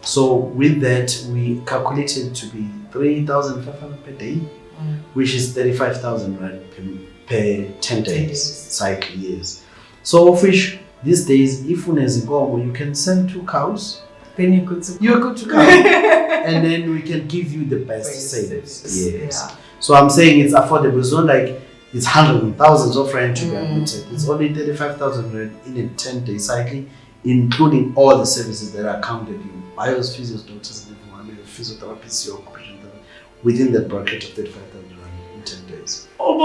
So with that, we calculated to be 3,500 per day, which is 35,000 rand per 10 days cycle years. So of which these days, if you can sell 2 cows, then you're good to go. And then we can give you the best service. So I'm saying it's affordable. It's not like it's hundreds and thousands of rand to be admitted. It's only 35,000 rand in a 10-day cycle, including all the services that are counted in bios, physios, doctors, physiotherapists, your occupation therapy, within that bracket of 35,000 rand in 10 days. But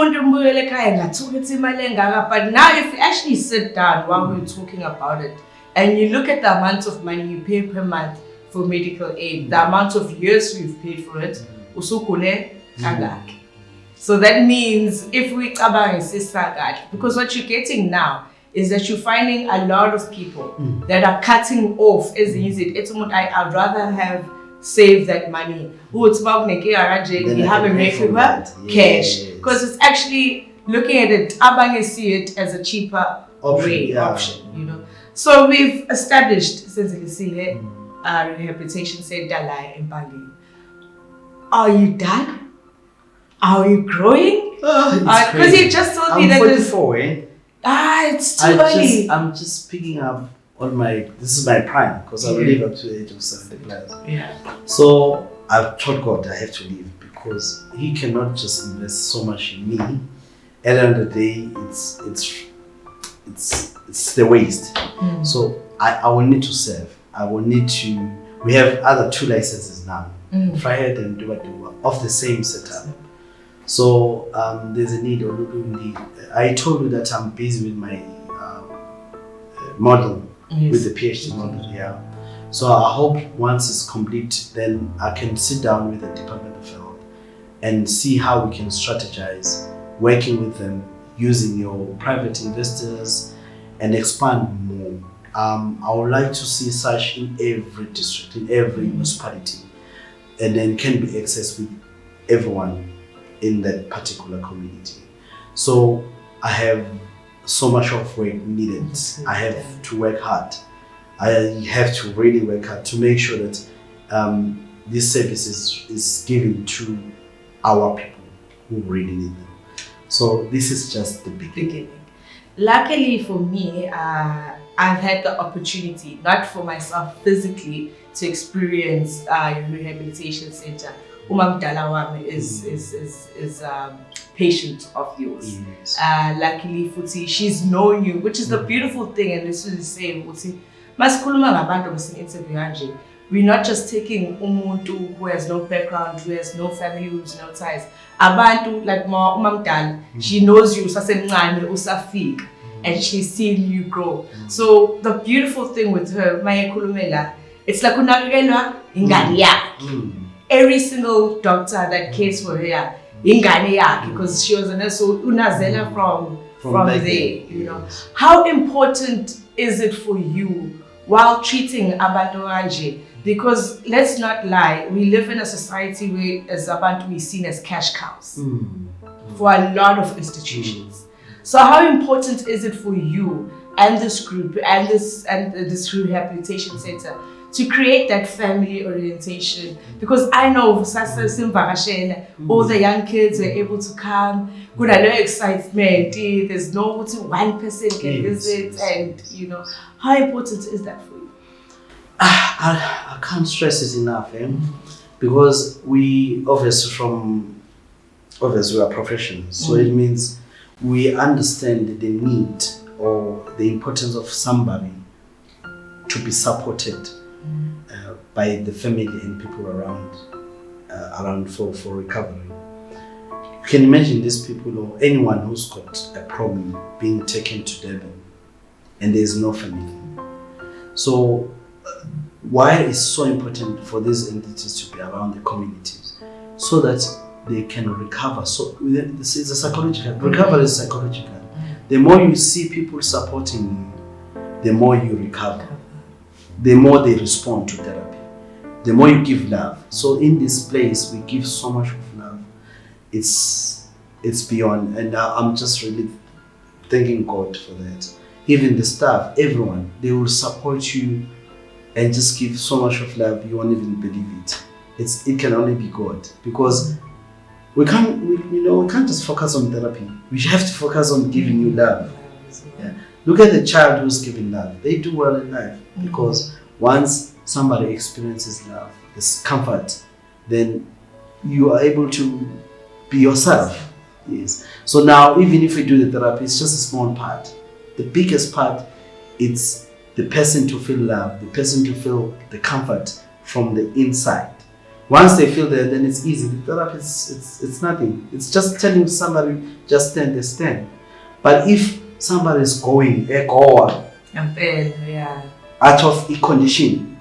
now if you actually sit down while we're talking about it and you look at the amount of money you pay per month for medical aid, the amount of years we've paid for it, so that means if we because what you're getting now is that you're finding a lot of people that are cutting off as they use it. I'd rather have saved that money. You have a cash. Because it's actually looking at it, Abange see it as a cheaper option, So we've established Senzelwisihe Rehabilitation Center in Bali. Are you done? Are you growing? Because you just told me that 44, it's too early. I'm just picking up on this is my prime, because I will live up to the age of 70 plus. So I've told God I have to leave, because He cannot just invest so much in me. At the end of the day, it's the waste. So I will need to serve. I will need to. We have other 2 licenses now, Freiheit and Duba, of the same setup. So there's a need. I told you that I'm busy with my model, with the PhD model. So I hope once it's complete, then I can sit down with the Department of Health and see how we can strategize, working with them, using your private investors, and expand more. I would like to see such in every district, in every municipality, and then can be accessed with everyone in that particular community. So I have so much of work needed. I have to work hard. I have to really work hard to make sure that this service is given to our people who really need them. So this is just the beginning. Luckily for me, I've had the opportunity, not for myself physically, to experience a rehabilitation center. Umam Dalawam is patient of yours. Yes. Luckily, Futi, she's known you, which is the beautiful thing, and this is the same. Futi, masikhuluma ngabantu bese-interview kanje. We're not just taking umuntu who has no background, who has no family, who has no ties. Abantu like Umam Dal, she knows you sasemncane usafika, and she's seen you grow. So the beautiful thing with her, Maya Kulumela, it's like unakelwa ingane yakhe. Every single doctor that cares for her, ingane yakhe, because she was an so unazela from there. You know, how important is it for you while treating abantu kanje? Because let's not lie, we live in a society where as abantu we seen as cash cows for a lot of institutions. So how important is it for you and this group and this rehabilitation center to create that family orientation? Because I know all the young kids were able to come, good, I know excitement, there's no one person can visit, and you know, how important is that for you? I can't stress it enough, because we obviously are professionals, so it means we understand the need or the importance of somebody to be supported by the family and people around for recovery. You can imagine these people or anyone who's got a problem being taken to Durban and there's no family. So why it's so important for these entities to be around the communities so that they can recover. So this is a psychological recovery is psychological. The more you see people supporting you, the more you recover. The more they respond to therapy. The more you give love. So in this place we give so much of love. It's beyond, and I'm just really thanking God for that. Even the staff, everyone, they will support you and just give so much of love you won't even believe it. It can only be God, because we can't just focus on therapy. We have to focus on giving you love. Yeah. Look at the child who's giving love. They do well in life because once somebody experiences love, this comfort, then you are able to be yourself. Yes. So now, even if we do the therapy, it's just a small part. The biggest part, it's the person to feel love, the person to feel the comfort from the inside. Once they feel that, then it's easy. The therapy it's nothing. It's just telling somebody, just stand, they stand. But if somebody is going out of a condition,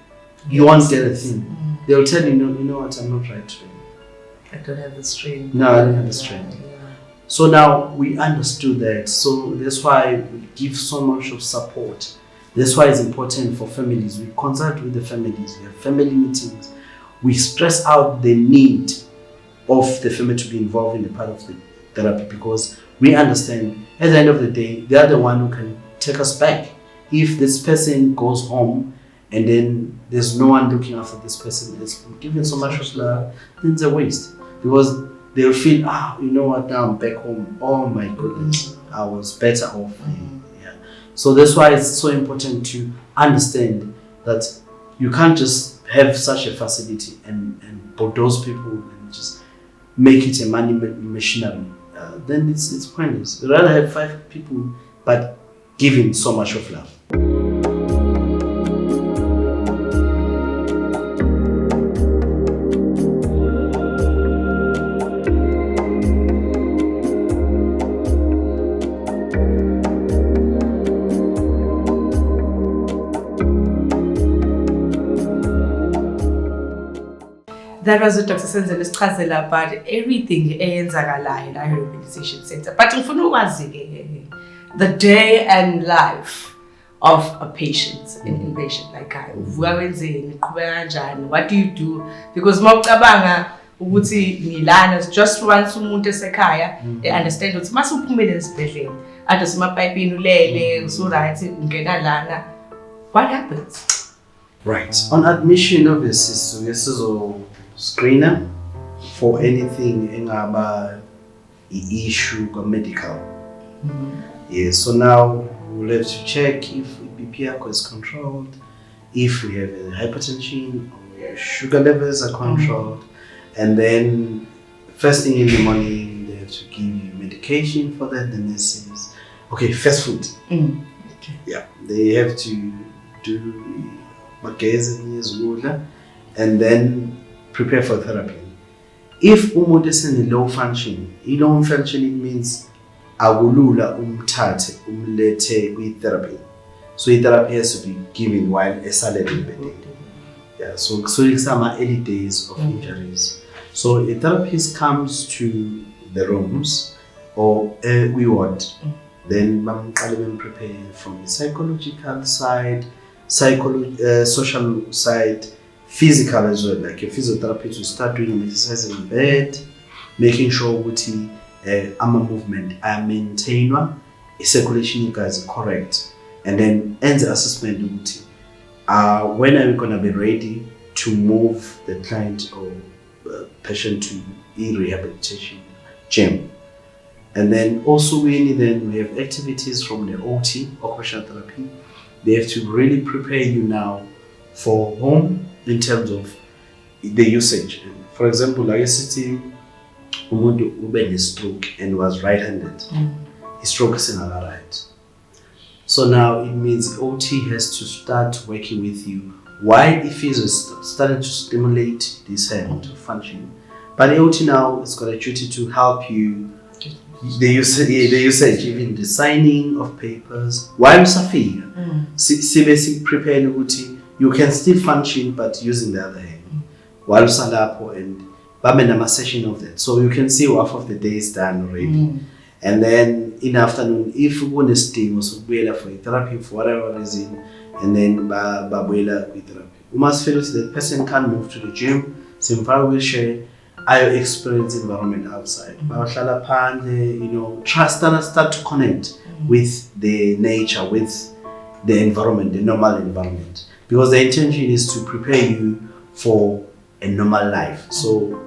you won't get a thing. They'll tell you, you know what, I'm not right today. I don't have the strength. No, I don't have the strength. So now we understood that. So that's why we give so much of support. That's why it's important for families. We consult with the families. We have family meetings. We stress out the need of the family to be involved in a part of the therapy, because we understand at the end of the day, they are the one who can take us back. If this person goes home and then there's no one looking after this person, it's giving so much of love, then it's a waste. Because they'll feel, you know what, now I'm back home. Oh my goodness, I was better off. Yeah. So that's why it's so important to understand that you can't just have such a facility and bulldoze people and just make it a money machinery. Then it's pointless. We'd rather have 5 people but giving so much of love. That was what Dr. Senzelwe about everything in the rehabilitation center. But the day and life of a patient, an inpatient like what do you do? Because ukuthi nilana just once umuntu esekhaya understand ukuthi mase uphumele esibhedlela ade simapayipini ulele so right ungena lana. What happens? Right. On admission, obviously, so this is a screener for anything engaba issue or medical. Yes. So now we'll have to check if BP is controlled, if we have hypertension or sugar levels are controlled, and then first thing in the morning they have to give you medication for that. The nurses, okay, fast food. Okay. Yeah, they have to do and then prepare for therapy. If umuntu is low function, low function, it means akulula umthathe umlethe kwi-therapy. So therapy has to be given while esalele embedeni. Yeah, so it's some early days of injuries. So a therapist comes to the rooms or we ward. Then bamqale prepare from the psychological side, social side, physical as well. Like a physiotherapist will start doing exercise in bed, making sure that arm movement are maintained, circulation is correct, and then end the assessment when are we gonna be ready to move the client or patient to rehabilitation gym. And then also we have activities from the OT, occupational therapy. They have to really prepare you now for home in terms of the usage. For example, like I said, umuntu ube ne stroke and was right-handed. His stroke is in the right. So now it means OT has to start working with you. Why? If he's starting to stimulate this hand to function. But the OT now is got a duty to help you the usage, even the signing of papers. While Safia, basic preparing uti, you can still function but using the other hand. While Salapo and Bamenama session of that. So you can see half of the day is done already. And then in the afternoon, if you want to stay, also for therapy for whatever reason, and then babuela with therapy. You must feel that the person can't move to the gym, simple wheelchair. I experience environment outside. Start to connect with the nature, with the environment, the normal environment. Because the intention is to prepare you for a normal life. So,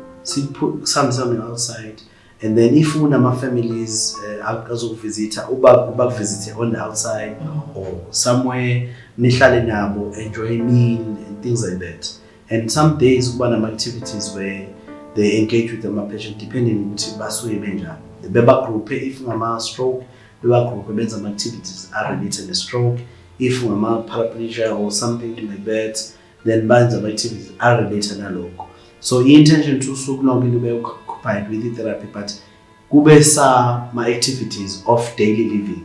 put something outside. And then if one of my families visit on the outside or somewhere, enjoy a meal and things like that. And some days one of my activities where they engage with my patient depending on the beba group. If I'm a stroke, beba group some activities are related to the stroke. If I'm a paraplegia or something like that, then bands of activities are related to local. So the intention to so long be occupied with the therapy, but kubesa my activities of daily living,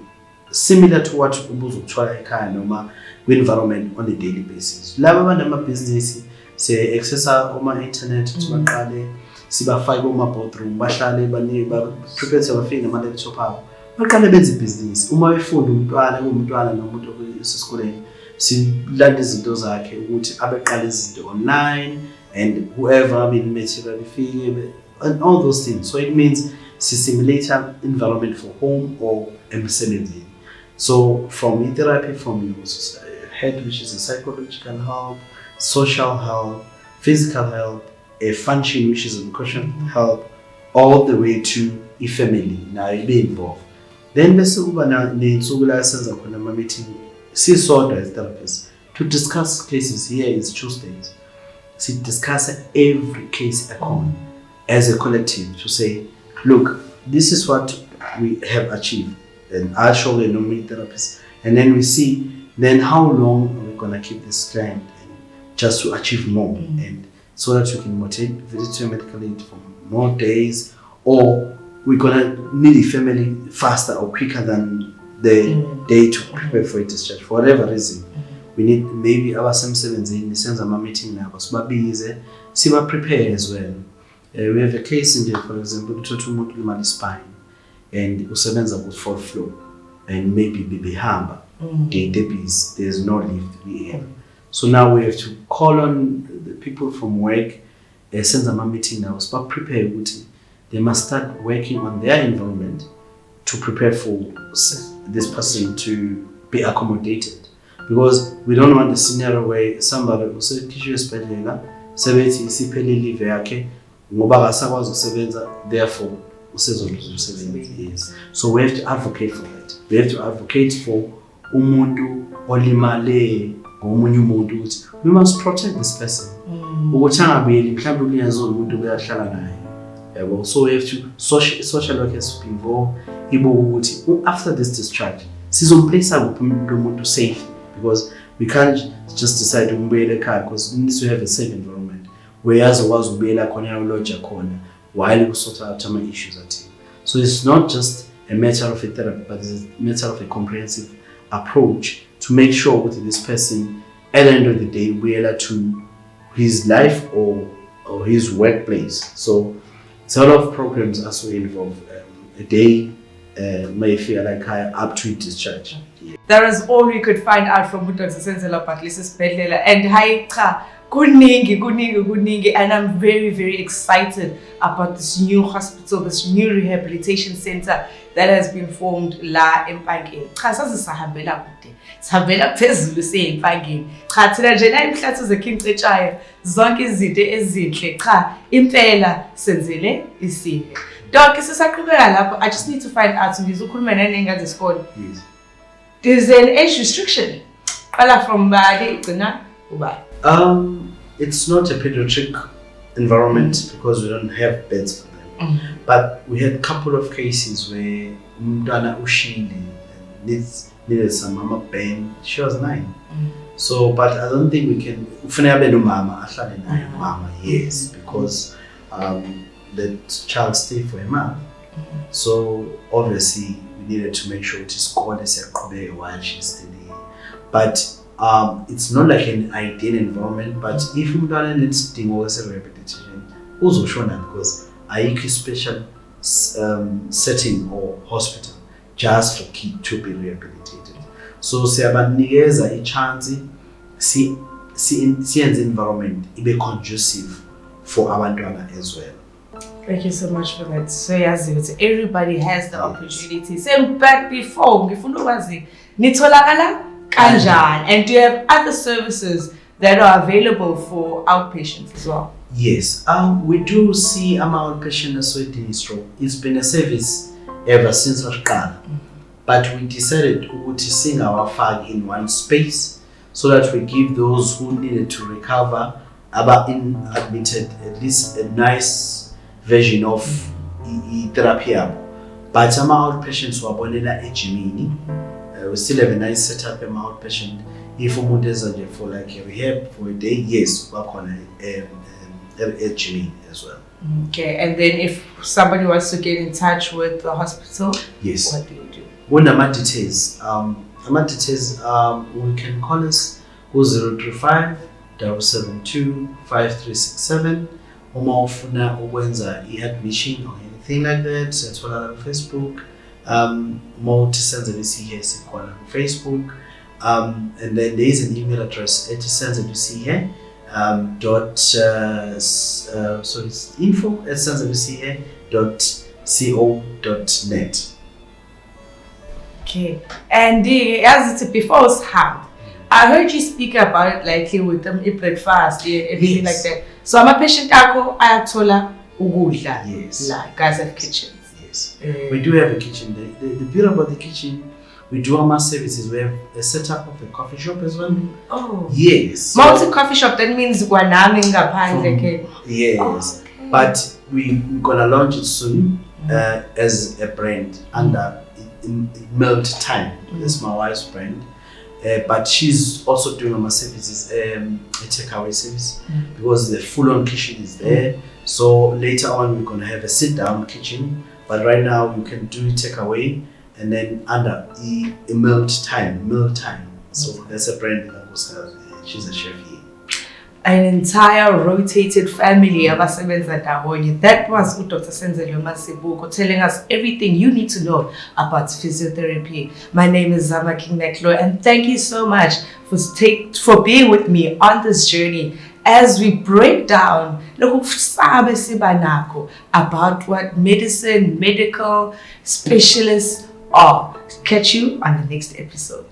similar to what ubuzo try kind of environment on a daily basis. Laba na business say access on internet to baqale sibafake oma boardroom bahlale ba prepare abafike nama laptop abo baqale benze business. Uma befunda umntwana nomuntu osesikoleni silanda izinto zakhe ukuthi abeqala izinto online and whoever been material ifike and all those things. So it means simulate an environment for home or emsebenzini. So from therapy from your head, which is a psychological help, social help, physical help, a function which is educational help, all the way to a family. Now you'll be involved. Then bese kuba ney'nsuku senza khona ama-meeting sisodwa as therapists to discuss cases. Here is Tuesdays. So discuss every case ekhona as a collective to say, look, this is what we have achieved. And I'll show the normal therapists. And then we see then how long are we gonna keep this client and just to achieve more and so that we can motivate visit medical aid for more days, or we're gonna need a family faster or quicker than the day to prepare for a discharge. For whatever reason, we need maybe our Senzelwe in the sense of our meeting now, but siba prepare as well. We have a case in there, for example, umuntu spine and usebenza with 4th floor and maybe behamba there's no lift we have. So now we have to call on the people from work senza ama-meeting now, prepare ukuthi they must start working on their environment to prepare for this person to be accommodated. Because we don't want a scenario where somebody usekhishwe esibhedlela sebethi isiphele leave yakhe ngoba akasakwazi ukusebenza, therefore usezoluza umsebenzi. Yes. So we have to advocate for that. We have to advocate for umuntu olimale ngomunye umuntu ukuthi we must protect this person. Ukuthi angabuyeli mhlawumbe ulinyazwe umuntu uyahlala naye. Yabo. So we have to social workers be involved ibuka ukuthi after this discharge sizomplace kuphi umuntu safe, because we can't just decide to umbuyele ekhaya, because we need to have a safe environment where azokwazi ukubuyela khona yalodge khona while we sort out some issues at him. So it's not just a matter of a therapy, but it's a matter of a comprehensive approach to make sure that this person at the end of the day will to his life or his workplace. So it's a lot of programs also involve a day may feel like up to discharge. Yeah. That is all we could find out from Dr. Senzelwe Sibhedlela. And hi cha kuningi, and I'm very, very excited about this new hospital, this new rehabilitation center that has been formed la eMpangeni. Cha sasihambela kude. Sihambela phezulu seMpangeni. Cha thina nje la imhlathu zekhingcetshaya zonke izinto ezinhle. Cha impela senzele isihe. Doc, sisaqhubeka lapho. I just need to find out ngizokhuluma nenengane zesikole. Yes. There's an age restriction. Qala from bali igcina uba. It's not a pediatric environment because we don't have beds for them. But we had a couple of cases where umntwana ushile needed some mama pain. She was 9. So, but I don't think we can. Ufuneka mama ahlale naye mama. Yes, because the child stayed for a month. So obviously we needed to make sure it is called as a while she's still here. But it's not like an ideal environment, but if you don't need to rehabilitation, also shown that because I special setting or hospital just for kids to be rehabilitated. So siyabanikeza a chance see environment be conducive for abantwana as well. Thank you so much for that. So yes, everybody has the opportunity. Same back before, ngifuna ukwazi nitholakala kanjani, and do you have other services that are available for outpatients as well? Yes, we do see outpatient as stroke. It's been a service ever since Rashkana, but we decided to sing our flag in one space so that we give those who needed to recover admitted at least a nice version of therapy. But some outpatients were born in Ejimini. We still have a nice setup outpatient. If we desire for like a rehab for a day, yes, work on Ejimini as well. Okay, and then if somebody wants to get in touch with the hospital, yes, what do you do? What are my details? We can call us 035 772 5367. Uma ufuna ukwenza i-admission or anything like that, siyathola on Facebook. More Senzelwisihe sikhona on Facebook. And then there is an email address at Senzelwisihe so it's info@senzelwisihe.co.net. Okay, and as it's before how I heard you speak about it lately with them breakfast, everything like that. So I'm a patient ako ayathola ukudla. Yes. Like guys have kitchens. Yes. We do have a kitchen. The beauty about the kitchen, we do our services. We have a setup of a coffee shop as well. Oh. Yes. Multi coffee shop, that means guanami ngaphandle. Yes. Oh, okay. But we're gonna launch it soon as a brand under Melt Time. That's my wife's brand. But she's also doing my services, a takeaway service, because the full-on kitchen is there. So later on, we're gonna have a sit-down kitchen. But right now, you can do takeaway, and then under meal time. So that's a brand that she's a chef here. An entire rotated family abasebenza ndawonye. That was Dr. Senzelwe Mazibuko telling us everything you need to know about physiotherapy. My name is Zama King Neklo, and thank you so much for being with me on this journey as we break down about what medicine, medical specialists are. Catch you on the next episode.